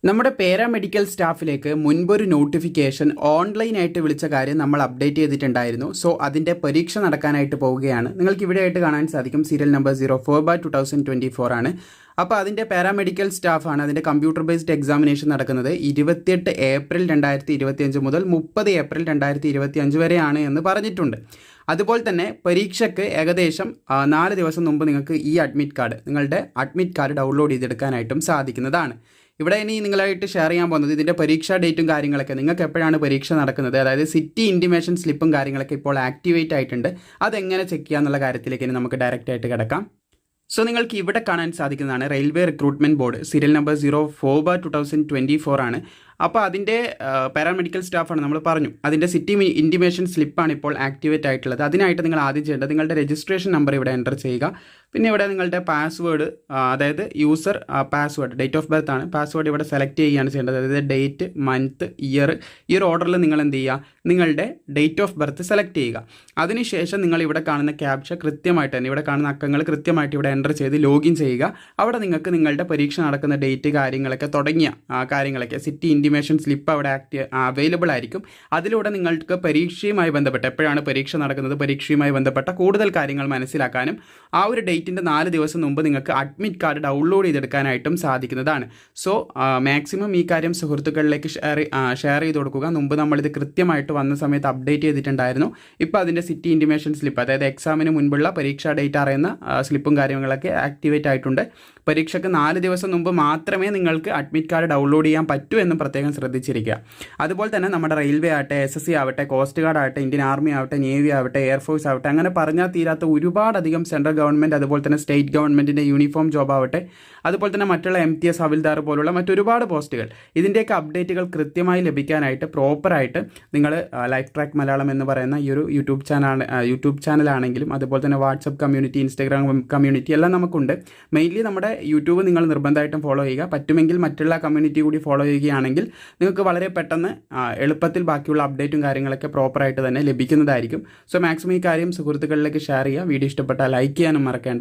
നമ്മുടെ paramedical സ്റ്റാഫിലേക്ക് മുൻപൊരു notification ഓൺലൈനായിട്ട് വിളിച്ച കാര്യം നമ്മൾ അപ്ഡേറ്റ് ചെയ്തിട്ടുണ്ടായിരുന്നു. സോ അതിൻ്റെ പരീക്ഷ നടക്കാനായിട്ട് പോവുകയാണ്. നിങ്ങൾക്ക് ഇവിടെ ആയിട്ട് കാണാൻ സാധിക്കും സീരിയൽ നമ്പർ 04/2024 ആണ്. അപ്പോൾ അതിൻ്റെ പാരാമെഡിക്കൽ സ്റ്റാഫാണ്. അതിൻ്റെ കമ്പ്യൂട്ടർ ബേസ്ഡ് എക്സാമിനേഷൻ നടക്കുന്നത് 28 ഏപ്രിൽ 2025 മുതൽ 30 ഏപ്രിൽ 2025 വരെയാണ് എന്ന് പറഞ്ഞിട്ടുണ്ട്. അതുപോലെ തന്നെ പരീക്ഷയ്ക്ക് ഏകദേശം 4 ദിവസം മുമ്പ് നിങ്ങൾക്ക് ഈ നിങ്ങളുടെ അഡ്മിറ്റ് കാർഡ് ഡൗൺലോഡ് ചെയ്തെടുക്കാനായിട്ടും സാധിക്കുന്നതാണ്. ഇവിടെ ഇനി നിങ്ങളായിട്ട് ഷെയർ ചെയ്യാൻ പോകുന്നത് ഇതിൻ്റെ പരീക്ഷാ ഡേറ്റും കാര്യങ്ങളൊക്കെ, നിങ്ങൾക്ക് എപ്പോഴാണ് പരീക്ഷ നടക്കുന്നത്, അതായത് സിറ്റി ഇൻറ്റിമേഷൻ സ്ലിപ്പും കാര്യങ്ങളൊക്കെ ഇപ്പോൾ ആക്ടിവേറ്റ് ആയിട്ടുണ്ട്. അതെങ്ങനെ ചെക്ക് ചെയ്യുക എന്നുള്ള കാര്യത്തിലേക്ക് ഇനി നമുക്ക് ഡയറക്റ്റ് ആയിട്ട് കിടക്കാം. സോ നിങ്ങൾക്ക് ഇവിടെ കാണാൻ സാധിക്കുന്നതാണ് railway recruitment board serial number 04/2024 ആണ്. അപ്പോൾ അതിൻ്റെ പാരാമെഡിക്കൽ സ്റ്റാഫാണ് നമ്മൾ പറഞ്ഞു. അതിൻ്റെ സിറ്റി ഇൻറ്റിമേഷൻ സ്ലിപ്പാണ് ഇപ്പോൾ ആക്ടിവേറ്റ് ആയിട്ടുള്ളത്. അതിനായിട്ട് നിങ്ങൾ ആദ്യം ചെയ്യേണ്ടത് നിങ്ങളുടെ രജിസ്ട്രേഷൻ നമ്പർ ഇവിടെ എൻ്റർ ചെയ്യുക. പിന്നെ ഇവിടെ നിങ്ങളുടെ പാസ്വേഡ്, അതായത് user password, date of birth ആണ് പാസ്വേഡ് ഇവിടെ സെലക്ട് ചെയ്യുകയാണ് ചെയ്യേണ്ടത്. അതായത് ഡേറ്റ്, മന്ത്, ഇയർ, ഈ ഒരു ഓർഡറിൽ നിങ്ങൾ എന്ത് ചെയ്യുക, നിങ്ങളുടെ ഡേറ്റ് ഓഫ് ബർത്ത് സെലക്ട് ചെയ്യുക. അതിനുശേഷം നിങ്ങൾ ഇവിടെ കാണുന്ന ക്യാപ്ച കൃത്യമായിട്ട് തന്നെ, ഇവിടെ കാണുന്ന അക്കങ്ങൾ കൃത്യമായിട്ട് ഇവിടെ എൻ്റർ ചെയ്ത് ലോഗിൻ ചെയ്യുക. അവിടെ നിങ്ങൾക്ക് നിങ്ങളുടെ പരീക്ഷ നടക്കുന്ന ഡേറ്റ് കാര്യങ്ങളൊക്കെ തുടങ്ങിയ കാര്യങ്ങളൊക്കെ സിറ്റി ഇൻറ്റിമേഷൻ സ്ലിപ്പ് അവിടെ അവൈലബിൾ ആയിരിക്കും. അതിലൂടെ നിങ്ങൾക്ക് പരീക്ഷയുമായി ബന്ധപ്പെട്ട് എപ്പോഴാണ് പരീക്ഷ നടക്കുന്നത്, പരീക്ഷയുമായി ബന്ധപ്പെട്ട കൂടുതൽ കാര്യങ്ങൾ മനസ്സിലാക്കാനും ആ ഒരു ഡേറ്റിൻ്റെ 4 ദിവസം മുമ്പ് നിങ്ങൾക്ക് അഡ്മിറ്റ് കാർഡ് ഡൗൺലോഡ് ചെയ്തെടുക്കാനായിട്ടും സാധിക്കുന്നതാണ്. സോ മാക്സിമം ഈ കാര്യം സുഹൃത്തുക്കളിലേക്ക് ഷെയർ ചെയ്ത് കൊടുക്കുക. മുമ്പ് നമ്മളിത് കൃത്യമായിട്ട് വന്ന സമയത്ത് അപ്ഡേറ്റ് ചെയ്തിട്ടുണ്ടായിരുന്നു. ഇപ്പോൾ അതിൻ്റെ സിറ്റി ഇൻറ്റിമേഷൻ സ്ലിപ്പ്, അതായത് എക്സാമിന് മുൻപുള്ള പരീക്ഷാ ഡേറ്റ് അറിയുന്ന സ്ലിപ്പും കാര്യങ്ങളൊക്കെ ആക്ടിവേറ്റ് ആയിട്ടുണ്ട്. പരീക്ഷയ്ക്ക് 4 ദിവസം മുമ്പ് മാത്രമേ നിങ്ങൾക്ക് അഡ്മിറ്റ് കാർഡ് ഡൗൺലോഡ് ചെയ്യാൻ പറ്റൂ എന്നും പ്രത്യേകം ശ്രദ്ധിച്ചിരിക്കുക. അതുപോലെ തന്നെ നമ്മുടെ റെയിൽവേ ആവട്ടെ, SSC ആവട്ടെ, കോസ്റ്റ് ഗാർഡ് ആവട്ടെ, ഇന്ത്യൻ ആർമി ആവട്ടെ, നേവി ആവട്ടെ, എയർഫോഴ്സ് ആവട്ടെ, അങ്ങനെ പറഞ്ഞാൽ തീരാത്ത ഒരുപാടധികം സെൻട്രൽ ഗവൺമെൻറ് അതുപോലെ തന്നെ സ്റ്റേറ്റ് ഗവൺമെൻറ്റിൻ്റെ യൂണിഫോം ജോബ് ആവട്ടെ, അതുപോലെ തന്നെ മറ്റുള്ള MTS ഹവിൽദാർ പോലുള്ള മറ്റൊരുപാട് പോസ്റ്റുകൾ, ഇതിൻ്റെയൊക്കെ അപ്ഡേറ്റുകൾ കൃത്യമായി ലഭിക്കാനായിട്ട് പ്രോപ്പറായിട്ട് നിങ്ങൾ ലൈഫ് ട്രാക്ക് മലയാളം എന്ന് പറയുന്ന ഈ ഒരു യൂട്യൂബ് ചാനലാണെങ്കിലും അതുപോലെ തന്നെ വാട്സപ്പ് കമ്മ്യൂണിറ്റി, ഇൻസ്റ്റാഗ്രാം കമ്മ്യൂണിറ്റി എല്ലാം നമുക്കുണ്ട്. മെയിൻലി നമ്മുടെ യൂട്യൂബ് നിങ്ങൾ നിർബന്ധമായിട്ടും ഫോളോ ചെയ്യുക. പറ്റുമെങ്കിൽ മറ്റുള്ള കമ്മ്യൂണിറ്റി കൂടി ഫോളോ ചെയ്യുകയാണെങ്കിൽ നിങ്ങൾക്ക് വളരെ പെട്ടെന്ന് എളുപ്പത്തിൽ ബാക്കിയുള്ള അപ്ഡേറ്റും കാര്യങ്ങളൊക്കെ പ്രോപ്പറായിട്ട് തന്നെ ലഭിക്കുന്നതായിരിക്കും. സോ മാക്സിമം ഈ കാര്യം സുഹൃത്തുക്കളിലേക്ക് ഷെയർ ചെയ്യുക. വീഡിയോ ഇഷ്ടപ്പെട്ടാൽ ലൈക്ക് ചെയ്യാനും മറക്കേണ്ട.